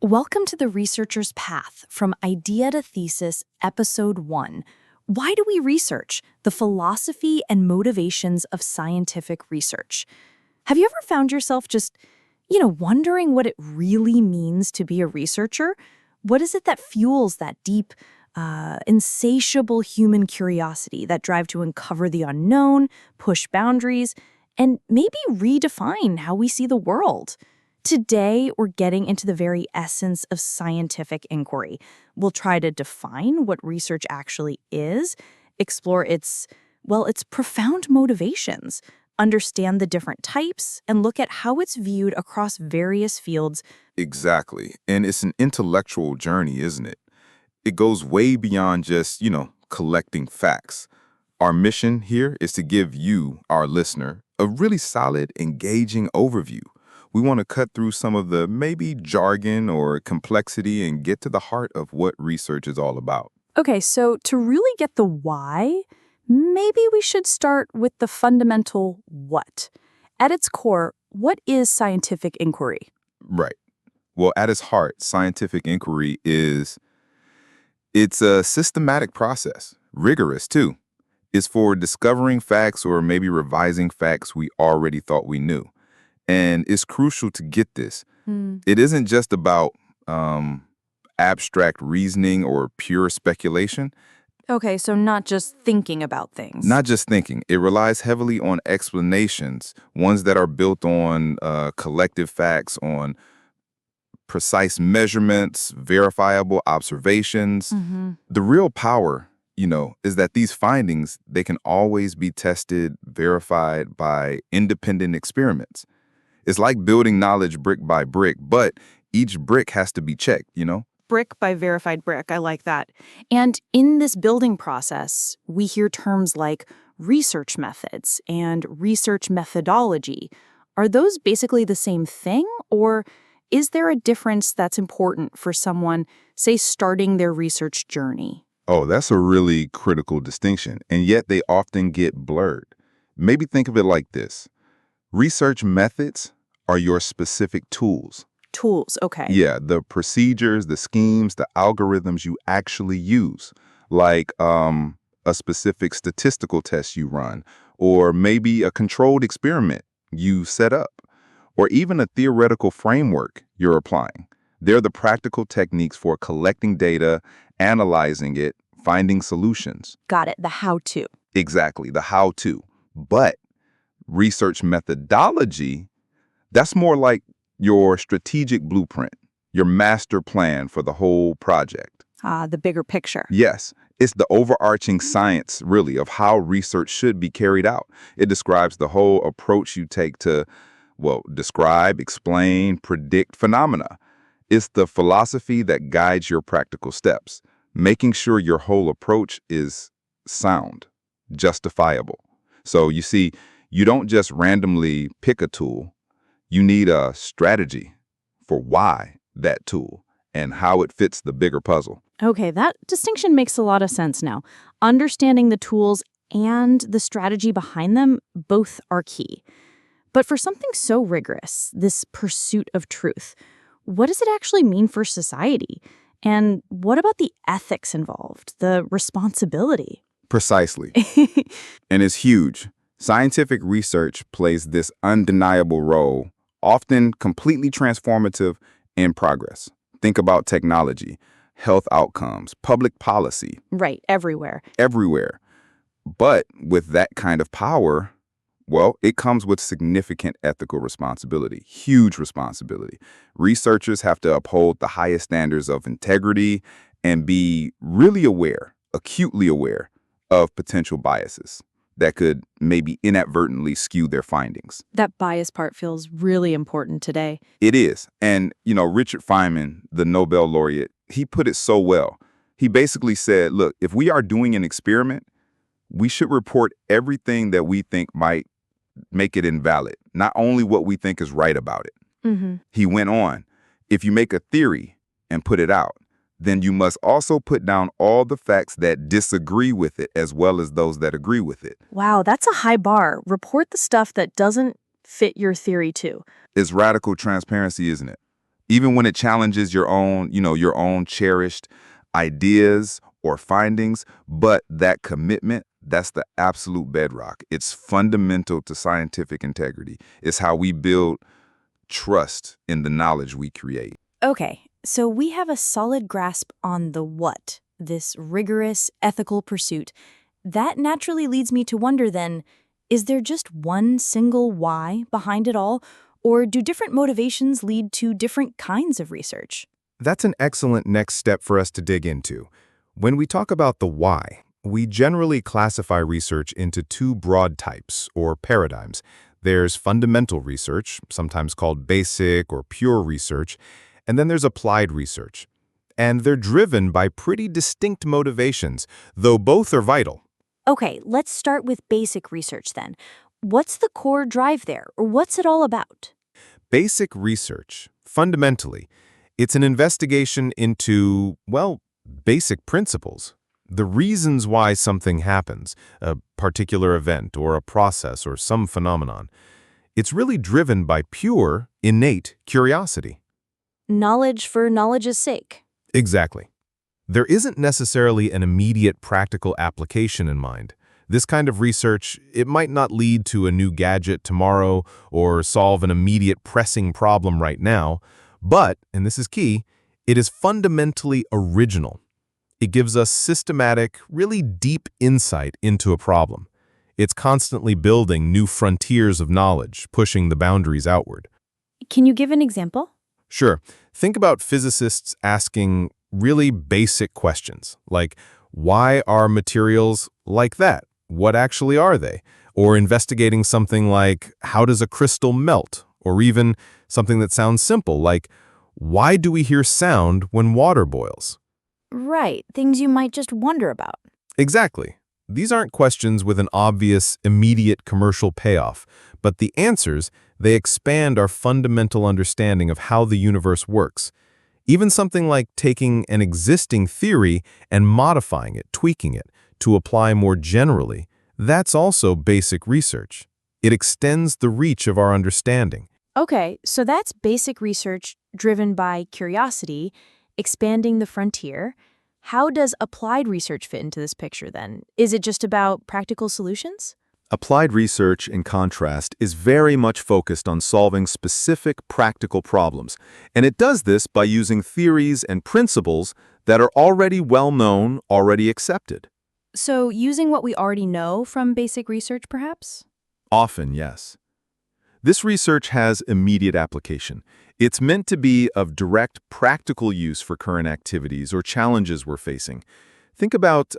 Welcome to The Researcher's Path from Idea to Thesis, Episode 1. Why do we research? The philosophy and motivations of scientific research. Have you ever found yourself just, wondering what it really means to be a researcher? What is it that fuels that deep, insatiable human curiosity, that drive to uncover the unknown, push boundaries, and maybe redefine how we see the world? Today, we're getting into the very essence of scientific inquiry. We'll try to define what research actually is, explore its profound motivations, understand the different types, and look at how it's viewed across various fields. Exactly. And it's an intellectual journey, isn't it? It goes way beyond just, collecting facts. Our mission here is to give you, our listener, a really solid, engaging overview. We want to cut through some of the maybe jargon or complexity and get to the heart of what research is all about. Okay, so to really get the why, maybe we should start with the fundamental what. At its core, what is scientific inquiry? Right. Well, at its heart, scientific inquiry it's a systematic process, rigorous too. It's for discovering facts or maybe revising facts we already thought we knew. And it's crucial to get this. It isn't just about abstract reasoning or pure speculation. Okay, so not just thinking about things. Not just thinking. It relies heavily on explanations, ones that are built on collective facts, on precise measurements, verifiable observations. The real power, is that these findings, they can always be tested, verified by independent experiments. It's like building knowledge brick by brick, but each brick has to be checked, Brick by verified brick, I like that. And in this building process, we hear terms like research methods and research methodology. Are those basically the same thing, or is there a difference that's important for someone, say, starting their research journey? Oh, that's a really critical distinction, and yet they often get blurred. Maybe think of it like this. Research methods are your specific tools. Tools, okay. Yeah, the procedures, the schemes, the algorithms you actually use, like a specific statistical test you run, or maybe a controlled experiment you set up, or even a theoretical framework you're applying. They're the practical techniques for collecting data, analyzing it, finding solutions. Got it, the how-to. Exactly, the how-to. But research methodology, that's more like your strategic blueprint, your master plan for the whole project. The bigger picture. Yes, it's the overarching science, really, of how research should be carried out. It describes the whole approach you take to, describe, explain, predict phenomena. It's the philosophy that guides your practical steps, making sure your whole approach is sound, justifiable. So you see, you don't just randomly pick a tool. You need a strategy for why that tool and how it fits the bigger puzzle. Okay, that distinction makes a lot of sense now. Understanding the tools and the strategy behind them both are key. But for something so rigorous, this pursuit of truth, what does it actually mean for society? And what about the ethics involved, the responsibility? Precisely. And it's huge. Scientific research plays this undeniable role, often completely transformative in progress. Think about technology, health outcomes, public policy. Right, everywhere. Everywhere. But with that kind of power, it comes with significant ethical responsibility, huge responsibility. Researchers have to uphold the highest standards of integrity and be really aware, acutely aware of potential biases that could maybe inadvertently skew their findings. That bias part feels really important today. It is. And, Richard Feynman, the Nobel laureate, he put it so well. He basically said, look, if we are doing an experiment, we should report everything that we think might make it invalid, not only what we think is right about it. He went on, if you make a theory and put it out, then you must also put down all the facts that disagree with it as well as those that agree with it. Wow, that's a high bar. Report the stuff that doesn't fit your theory too. It's radical transparency, isn't it? even when it challenges your own cherished ideas or findings, but that commitment, that's the absolute bedrock. It's fundamental to scientific integrity. It's how we build trust in the knowledge we create. Okay, so we have a solid grasp on the what, this rigorous ethical pursuit. That naturally leads me to wonder then, is there just one single why behind it all, or do different motivations lead to different kinds of research? That's an excellent next step for us to dig into. When we talk about the why, we generally classify research into two broad types, or paradigms. There's fundamental research, sometimes called basic or pure research, and then there's applied research. And they're driven by pretty distinct motivations, though both are vital. Okay, let's start with basic research then. What's the core drive there, or what's it all about? Basic research, fundamentally, it's an investigation into, well, basic principles. The reasons why something happens, a particular event or a process or some phenomenon. It's really driven by pure, innate curiosity. Knowledge for knowledge's sake. Exactly. There isn't necessarily an immediate practical application in mind. This kind of research, it might not lead to a new gadget tomorrow or solve an immediate pressing problem right now, but, and this is key, it is fundamentally original. It gives us systematic, really deep insight into a problem. It's constantly building new frontiers of knowledge, pushing the boundaries outward. Can you give an example? Sure, think about physicists asking really basic questions, like, why are materials like that? What actually are they? Or investigating something like, how does a crystal melt? Or even something that sounds simple, like, why do we hear sound when water boils? Right, things you might just wonder about. Exactly. These aren't questions with an obvious, immediate commercial payoff, but the answers, they expand our fundamental understanding of how the universe works. Even something like taking an existing theory and modifying it, tweaking it, to apply more generally, that's also basic research. It extends the reach of our understanding. Okay, so that's basic research driven by curiosity, expanding the frontier. How does applied research fit into this picture then? Is it just about practical solutions? Applied research, in contrast, is very much focused on solving specific practical problems, and it does this by using theories and principles that are already well-known, already accepted. So using what we already know from basic research, perhaps? Often, yes. This research has immediate application. It's meant to be of direct practical use for current activities or challenges we're facing. Think about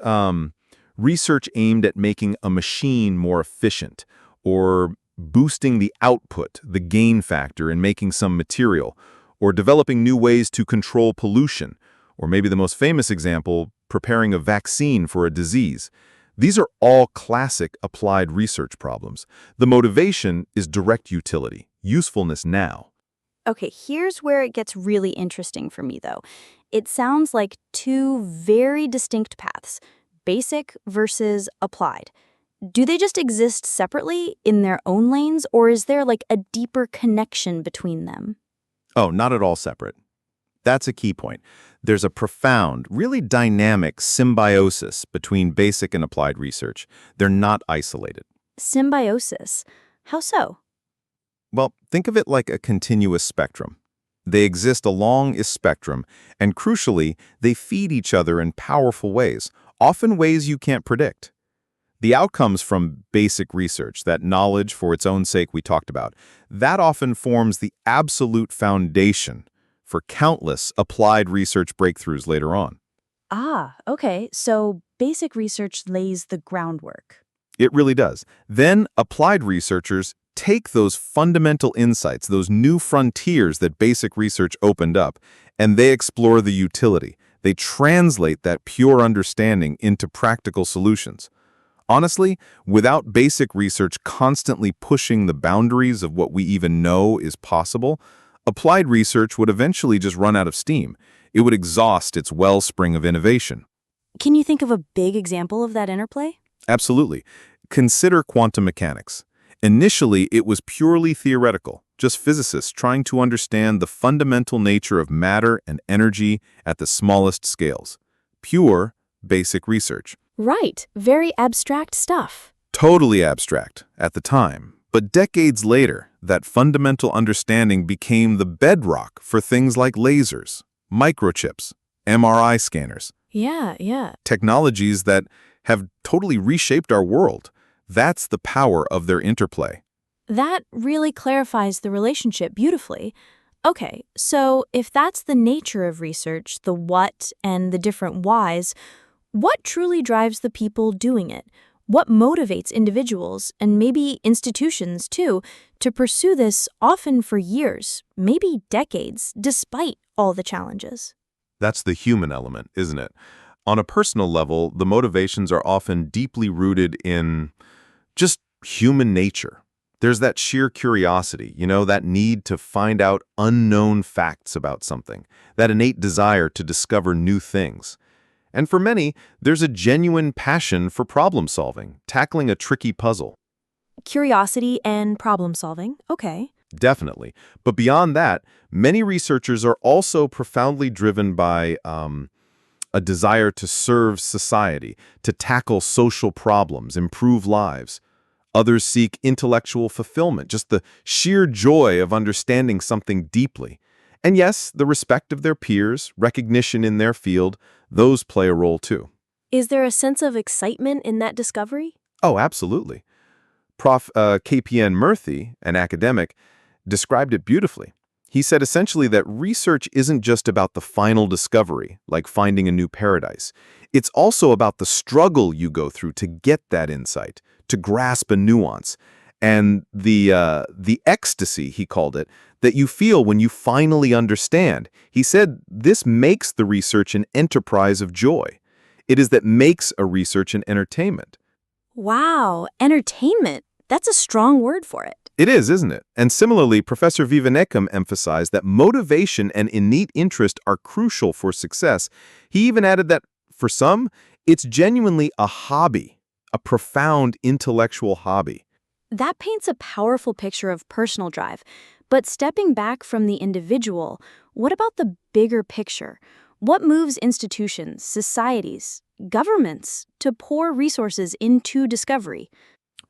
research aimed at making a machine more efficient, or boosting the output, the gain factor in making some material, or developing new ways to control pollution, or maybe the most famous example, preparing a vaccine for a disease. These are all classic applied research problems. The motivation is direct utility, usefulness now. Okay, here's where it gets really interesting for me, though. It sounds like two very distinct paths, basic versus applied. Do they just exist separately in their own lanes, or is there like a deeper connection between them? Oh, not at all separate. That's a key point. There's a profound, really dynamic symbiosis between basic and applied research. They're not isolated. Symbiosis. How so? Well, think of it like a continuous spectrum. They exist along a spectrum, and crucially, they feed each other in powerful ways, often ways you can't predict. The outcomes from basic research, that knowledge for its own sake we talked about, that often forms the absolute foundation for countless applied research breakthroughs later on. Ah, okay, so basic research lays the groundwork. It really does. Then applied researchers take those fundamental insights, those new frontiers that basic research opened up, and they explore the utility. They translate that pure understanding into practical solutions. Honestly, without basic research constantly pushing the boundaries of what we even know is possible, applied research would eventually just run out of steam. It would exhaust its wellspring of innovation. Can you think of a big example of that interplay? Absolutely. Consider quantum mechanics. Initially, it was purely theoretical. just physicists trying to understand the fundamental nature of matter and energy at the smallest scales. Pure, basic research. Right, very abstract stuff. Totally abstract at the time. But decades later, that fundamental understanding became the bedrock for things like lasers, microchips, MRI scanners. Yeah. Technologies that have totally reshaped our world. That's the power of their interplay. That really clarifies the relationship beautifully. Okay, so if that's the nature of research, the what and the different whys, what truly drives the people doing it? What motivates individuals, and maybe institutions too, to pursue this often for years, maybe decades, despite all the challenges? That's the human element, isn't it? On a personal level, the motivations are often deeply rooted in just human nature. There's that sheer curiosity, that need to find out unknown facts about something, that innate desire to discover new things. And for many, there's a genuine passion for problem solving, tackling a tricky puzzle. Curiosity and problem solving, okay. Definitely. But beyond that, many researchers are also profoundly driven by a desire to serve society, to tackle social problems, improve lives. Others seek intellectual fulfillment, just the sheer joy of understanding something deeply. And yes, the respect of their peers, recognition in their field, those play a role too. Is there a sense of excitement in that discovery? Oh, absolutely. Prof. KPN Murthy, an academic, described it beautifully. He said essentially that research isn't just about the final discovery, like finding a new paradise. It's also about the struggle you go through to get that insight, to grasp a nuance, and the ecstasy, he called it, that you feel when you finally understand. He said this makes the research an enterprise of joy. It is that makes a research an entertainment. Wow, entertainment. That's a strong word for it. It is, isn't it? And similarly, Professor Vivekananda emphasized that motivation and innate interest are crucial for success. He even added that, for some, it's genuinely a hobby, a profound intellectual hobby. That paints a powerful picture of personal drive. But stepping back from the individual, what about the bigger picture? What moves institutions, societies, governments to pour resources into discovery?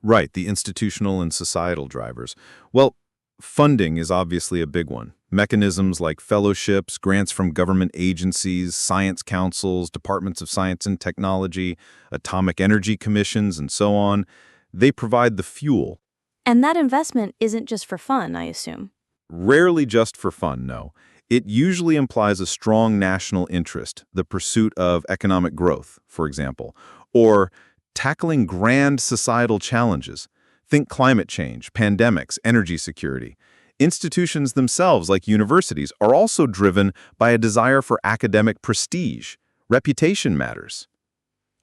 Right, the institutional and societal drivers. Well, funding is obviously a big one. Mechanisms like fellowships, grants from government agencies, science councils, departments of science and technology, atomic energy commissions, and so on, they provide the fuel. And that investment isn't just for fun, I assume. Rarely just for fun, no. It usually implies a strong national interest, the pursuit of economic growth, for example, or tackling grand societal challenges. Think climate change, pandemics, energy security. Institutions themselves, like universities, are also driven by a desire for academic prestige. Reputation matters.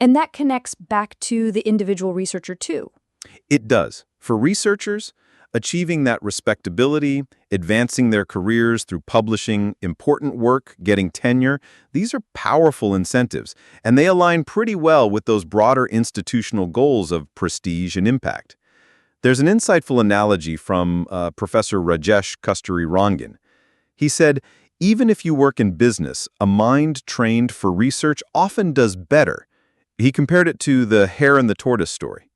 And that connects back to the individual researcher too. It does. For researchers, achieving that respectability, advancing their careers through publishing important work, getting tenure, these are powerful incentives, and they align pretty well with those broader institutional goals of prestige and impact. There's an insightful analogy from Professor Rajesh Kasturi-Rangan. He said, even if you work in business, a mind trained for research often does better. He compared it to the hare and the tortoise story.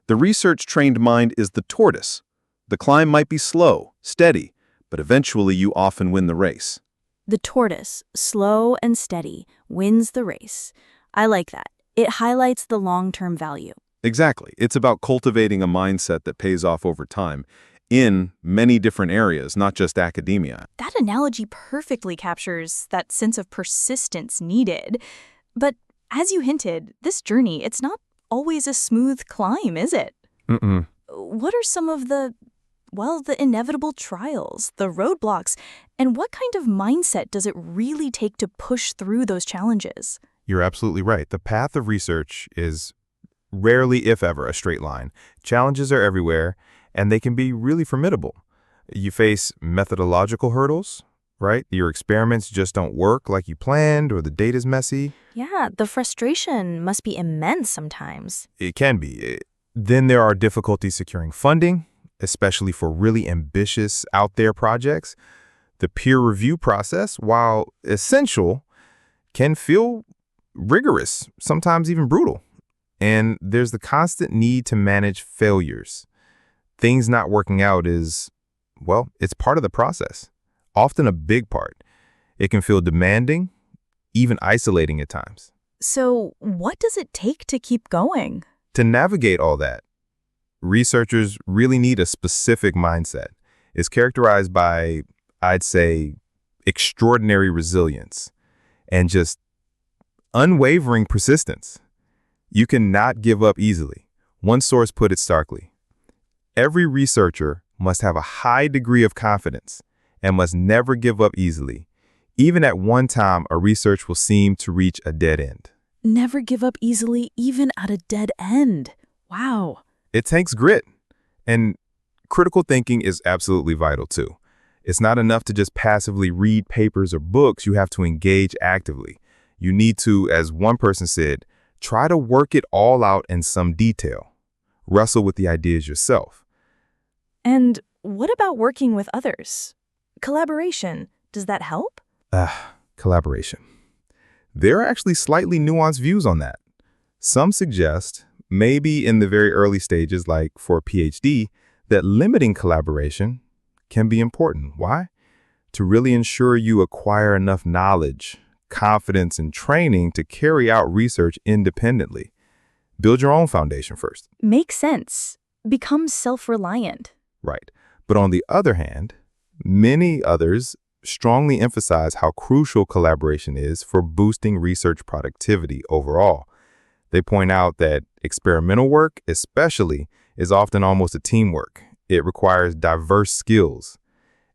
The research-trained mind is the tortoise. The climb might be slow, steady, but eventually you often win the race. The tortoise, slow and steady, wins the race. I like that. It highlights the long-term value. Exactly. It's about cultivating a mindset that pays off over time in many different areas, not just academia. That analogy perfectly captures that sense of persistence needed. But as you hinted, this journey, it's not always a smooth climb, is it? Mm-mm. What are some of the inevitable trials, the roadblocks, and what kind of mindset does it really take to push through those challenges? You're absolutely right. The path of research is rarely, if ever, a straight line. Challenges are everywhere, and they can be really formidable. You face methodological hurdles, right? Your experiments just don't work like you planned, or the data's messy. Yeah, the frustration must be immense sometimes. It can be. Then there are difficulties securing funding, especially for really ambitious, out there projects. The peer review process, while essential, can feel rigorous, sometimes even brutal. And there's the constant need to manage failures. Things not working out is, well, it's part of the process, often a big part. It can feel demanding, even isolating at times. So, what does it take to keep going? To navigate all that, researchers really need a specific mindset. It's characterized by, I'd say, extraordinary resilience and just unwavering persistence. You cannot give up easily. One source put it starkly. Every researcher must have a high degree of confidence and must never give up easily. Even at one time, a research will seem to reach a dead end. Never give up easily, even at a dead end. Wow. It takes grit, and critical thinking is absolutely vital too. It's not enough to just passively read papers or books. You have to engage actively. You need to, as one person said, try to work it all out in some detail. Wrestle with the ideas yourself. And what about working with others? Collaboration, does that help? Collaboration. There are actually slightly nuanced views on that. Some suggest, maybe in the very early stages, like for a PhD, that limiting collaboration can be important. Why? To really ensure you acquire enough knowledge, confidence, and training to carry out research independently. Build your own foundation first. Makes sense. Become self-reliant. Right. But on the other hand, many others strongly emphasize how crucial collaboration is for boosting research productivity overall. They point out that experimental work, especially, is often almost a teamwork. It requires diverse skills,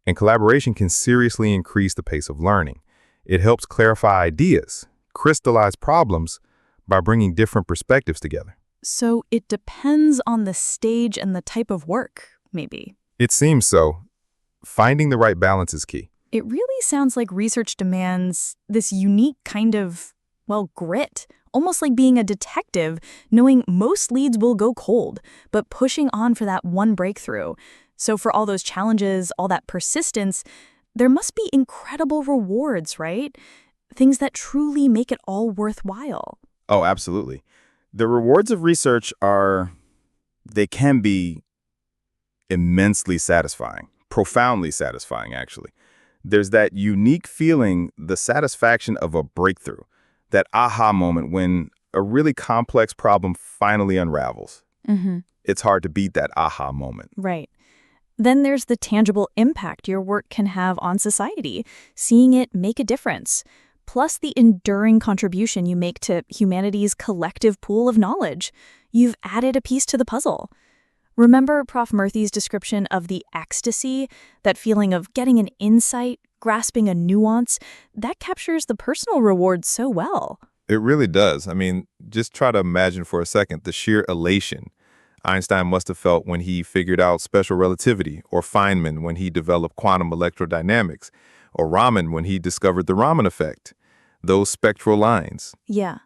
and collaboration can seriously increase the pace of learning. It helps clarify ideas, crystallize problems by bringing different perspectives together. So it depends on the stage and the type of work, maybe. It seems so. Finding the right balance is key. It really sounds like research demands this unique kind of, well, grit, almost like being a detective, knowing most leads will go cold, but pushing on for that one breakthrough. So for all those challenges, all that persistence, there must be incredible rewards, right? Things that truly make it all worthwhile. Oh, absolutely. The rewards of research they can be immensely satisfying, profoundly satisfying, actually. There's that unique feeling, the satisfaction of a breakthrough, that aha moment when a really complex problem finally unravels. It's hard to beat that aha moment. Right. Then there's the tangible impact your work can have on society, seeing it make a difference, plus the enduring contribution you make to humanity's collective pool of knowledge. You've added a piece to the puzzle. Remember Prof. Murthy's description of the ecstasy, that feeling of getting an insight, grasping a nuance? That captures the personal reward so well. It really does. I mean, just try to imagine for a second the sheer elation Einstein must have felt when he figured out special relativity, or Feynman when he developed quantum electrodynamics, or Raman when he discovered the Raman effect. Those spectral lines. Yeah.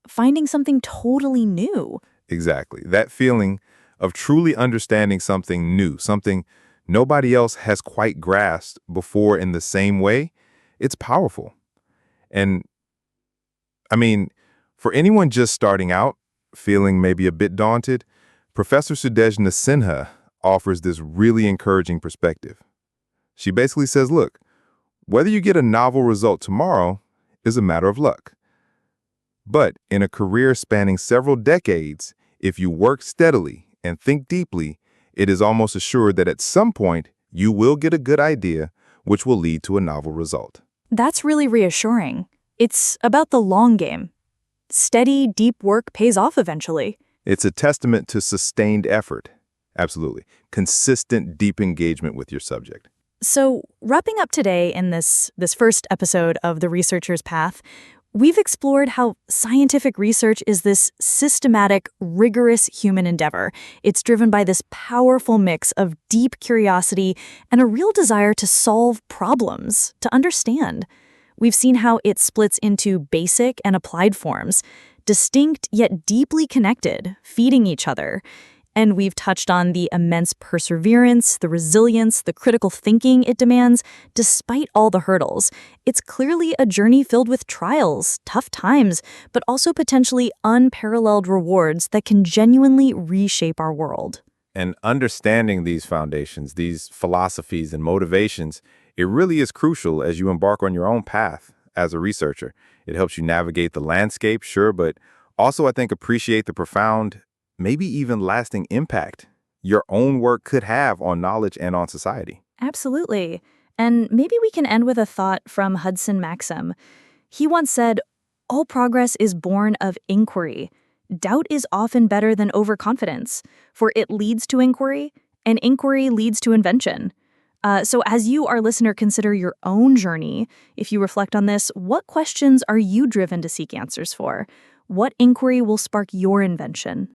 Finding something totally new. Exactly. That feeling of truly understanding something new, something nobody else has quite grasped before in the same way, it's powerful. And, I mean, for anyone just starting out, feeling maybe a bit daunted, Professor Sudeshna Sinha offers this really encouraging perspective. She basically says, look, whether you get a novel result tomorrow is a matter of luck. But in a career spanning several decades, if you work steadily and think deeply, it is almost assured that at some point you will get a good idea which will lead to a novel result. That's really reassuring. It's about the long game. Steady, deep work pays off eventually. It's a testament to sustained effort. Absolutely. Consistent, deep engagement with your subject. So, wrapping up today in this first episode of The Researcher's Path, we've explored how scientific research is this systematic, rigorous human endeavor. It's driven by this powerful mix of deep curiosity and a real desire to solve problems, to understand. We've seen how it splits into basic and applied forms, distinct yet deeply connected, feeding each other. And we've touched on the immense perseverance, the resilience, the critical thinking it demands, despite all the hurdles. It's clearly a journey filled with trials, tough times, but also potentially unparalleled rewards that can genuinely reshape our world. And understanding these foundations, these philosophies and motivations, it really is crucial as you embark on your own path as a researcher. It helps you navigate the landscape, sure, but also I think appreciate the profound, maybe even lasting impact your own work could have on knowledge and on society. Absolutely. And maybe we can end with a thought from Hudson Maxim. He once said, "All progress is born of inquiry. Doubt is often better than overconfidence, for it leads to inquiry, and inquiry leads to invention." So as you, our listener, consider your own journey, if you reflect on this, what questions are you driven to seek answers for? What inquiry will spark your invention?